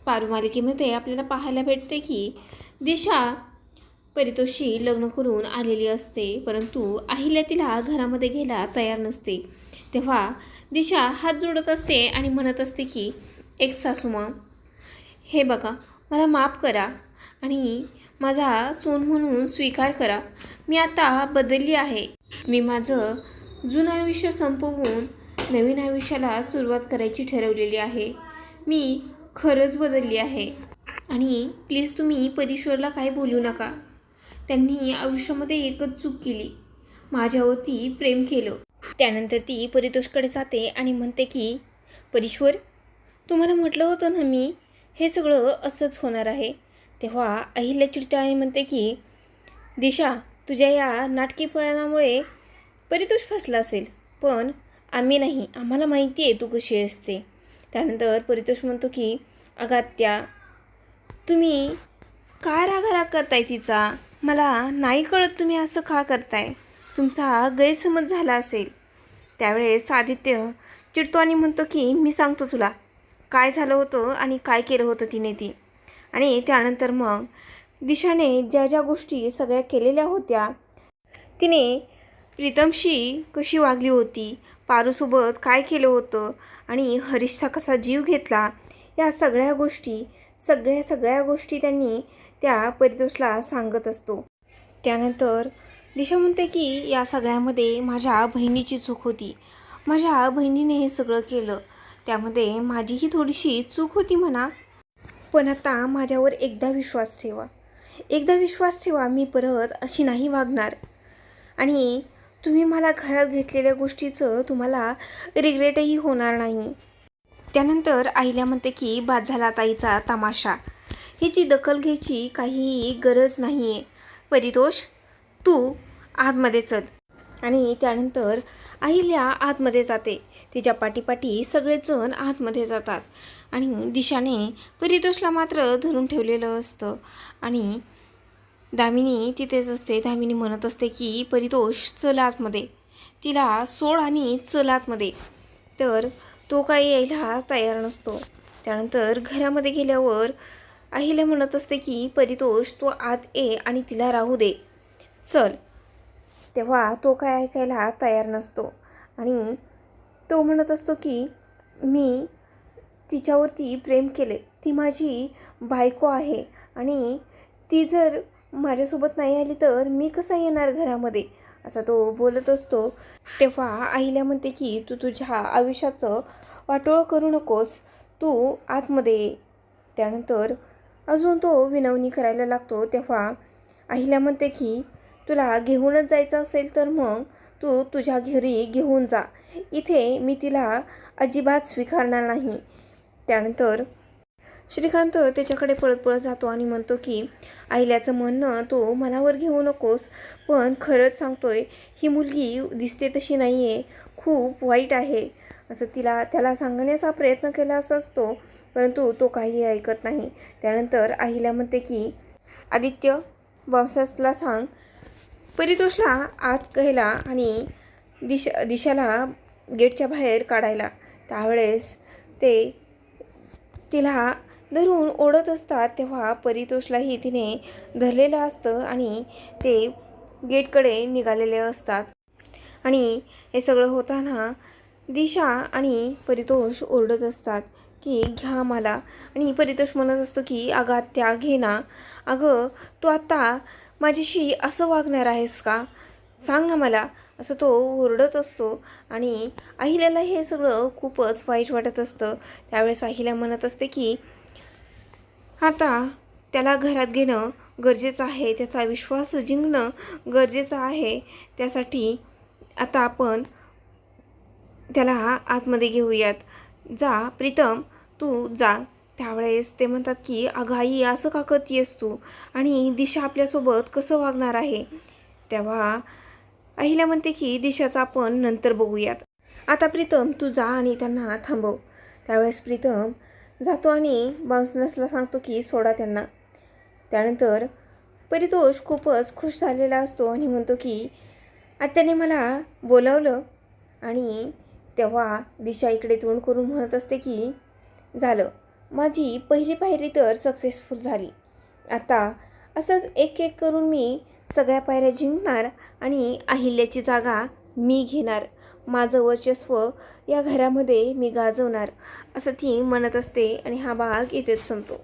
पारू मालिकेमध्ये आपल्याला पाहायला भेटते की दिशा परितोषशी लग्न करून आलेली असते, परंतु अहिल्या तिला घरामध्ये घ्यायला तयार नसते. तेव्हा दिशा हात जोडत असते आणि म्हणत असते की एक सासूमा, हे बघा, मला माफ करा आणि माझा सून म्हणून स्वीकार करा. मी आता बदलली आहे. मी माझं जुनं आयुष्य संपवून नवीन आयुष्याला सुरुवात करायची ठरवलेली आहे. मी खरंच बदलली आहे आणि प्लीज तुम्ही परीश्वरला काही बोलू नका. त्यांनी आयुष्यामध्ये एकच चूक केली, माझ्यावरती प्रेम केलं. त्यानंतर ती परितोषकडे जाते आणि म्हणते की परीश्वर, तुम्हाला म्हटलं होतं ना मी, हे सगळं असंच होणार आहे. तेव्हा अहिल्या चिडचिडाने म्हणते की दिशा, तुझ्या या नाटकीपणामुळे परितोष फसला असेल, पण आम्ही नाही. आम्हाला माहिती आहे तू कशी असते. त्यानंतर परितोष म्हणतो की अगं आत्या, तुम्ही काय रागाराग करताय तिचा? मला नाही कळत तुम्ही असं का करताय. तुमचा गैरसमज झाला असेल. त्यावेळेस आदित्य चिडतो आणि म्हणतो की मी सांगतो तुला काय झालं होतं आणि काय केलं होतं तिने ती. आणि त्यानंतर मग दिशाने ज्या ज्या गोष्टी सगळ्या केलेल्या होत्या, तिने प्रीतमशी कशी वागली होती, पारूसोबत काय केलं होतं आणि हरीशचा कसा जीव घेतला, या सगळ्या गोष्टी त्यांनी त्या परितोषला सांगत असतो. त्यानंतर दिशा म्हणते की या सगळ्यामध्ये माझ्या बहिणीची चूक होती. माझ्या बहिणीने हे सगळं केलं, त्यामध्ये माझीही थोडीशी चूक होती म्हणा. पण आता माझ्यावर एकदा विश्वास ठेवा, मी परत अशी नाही वागणार. आणि तुम्ही मला घरात घेतलेल्या गोष्टीचं तुम्हाला रिग्रेटही होणार नाही. त्यानंतर अहिल्या म्हणते की बाद झाला ताईचा तमाशा. हिची दखल घ्यायची काहीही गरज नाही आहे. परितोष, तू आतमध्ये चल. आणि त्यानंतर अहिल्या आतमध्ये जाते. तिच्या पाठीपाठी सगळेजण आतमध्ये जातात आणि दिशाने परितोषला मात्र धरून ठेवलेलं असतं. आणि दामिनी तिथेच असते. दामिनी म्हणत असते की परितोष चल आतमध्ये, तिला सोड आणि चल आतमध्ये. तर तो काही यायला तयार नसतो. त्यानंतर घरामध्ये गेल्यावर अहिल्या म्हणत असते की परितोष तू आत ये आणि तिला राहू दे, चल. तेव्हा तो काय ऐकायला तयार नसतो आणि तो म्हणत असतो की मी तिच्यावरती प्रेम केले, ती माझी बायको आहे आणि ती जर माझ्यासोबत नाही आली तर मी कसा येणार घरामध्ये, असा तो बोलत असतो. तेव्हा अहिल्या म्हणते की तू तुझ्या आयुष्याचं वाटोळं करू नकोस, तू आतमध्ये ये. त्यानंतर अजून तो विनवणी करायला लागतो. तेव्हा अहिल्या म्हणते की तुला घेऊनच जायचं असेल तर मग तू तुझ्या घरी घेऊन जा, इथे मी तिला अजिबात स्वीकारणार नाही. त्यानंतर श्रीकांत त्याच्याकडे पळत पळत जातो आणि म्हणतो की अहिल्याचं म्हणणं तू मनावर घेऊ नकोस, पण खरंच सांगतोय, ही मुलगी दिसते तशी नाही आहे, खूप वाईट आहे, असं त्याला सांगण्याचा प्रयत्न केला असतो, परंतु तो काही ऐकत नाही. त्यानंतर अहिल्या म्हणते की आदित्य, बॉसला सांग परितोषला आत घ्यायला आणि दिशाला गेटच्या बाहेर काढायला. त्यावेळेस ते तिला धरून ओढत असतात. तेव्हा परितोषलाही तिने धरलेलं असतं आणि ते गेटकडे निघालेले असतात. आणि हे सगळं होताना दिशा आणि परितोष ओरडत असतात की घ्या मला. आणि परितोष म्हणत असतो की अगं आत्या घे ना, अगं तू आत्ता माझ्याशी असं वागणार आहेस का, सांग ना मला, असं तो ओरडत असतो. आणि अहिल्याला हे सगळं खूपच वाईट वाटत असतं. त्यावेळेस अहिल्या म्हणत असते की आता त्याला घरात घेणं गरजेचं आहे, त्याचा विश्वास जिंकणं गरजेचं आहे. त्यासाठी आता आपण त्याला आतमध्ये घेऊयात. जा प्रीतम, तू जा. त्यावेळेस ते म्हणतात की अगं आई, असं का करतेस तू, आणि दिशा आपल्यासोबत कसं वागणार आहे. तेव्हा अहिल्या म्हणते की दिशाचं आपण नंतर बघूयात, आता प्रीतम तू जा आणि त्यांना थांबव. त्यावेळेस प्रीतम जातो आणि बाउन्सर्सला सांगतो की सोडा त्यांना. त्यानंतर परितोष खूपच खुश झालेला असतो आणि म्हणतो की आत्याने मला बोलावलं. आणि तेव्हा दिशा इकडे तोंड करून म्हणत असते की झालं, माझी पहिली पायरी तर सक्सेसफुल झाली. आता असंच एक एक करून मी सगळ्या पायऱ्या जिंकणार आणि अहिल्याची जागा मी घेणार. माझं वर्चस्व या घरामध्ये मी गाजवणार, असं ती म्हणत असते आणि हा भाग इथेच संपतो.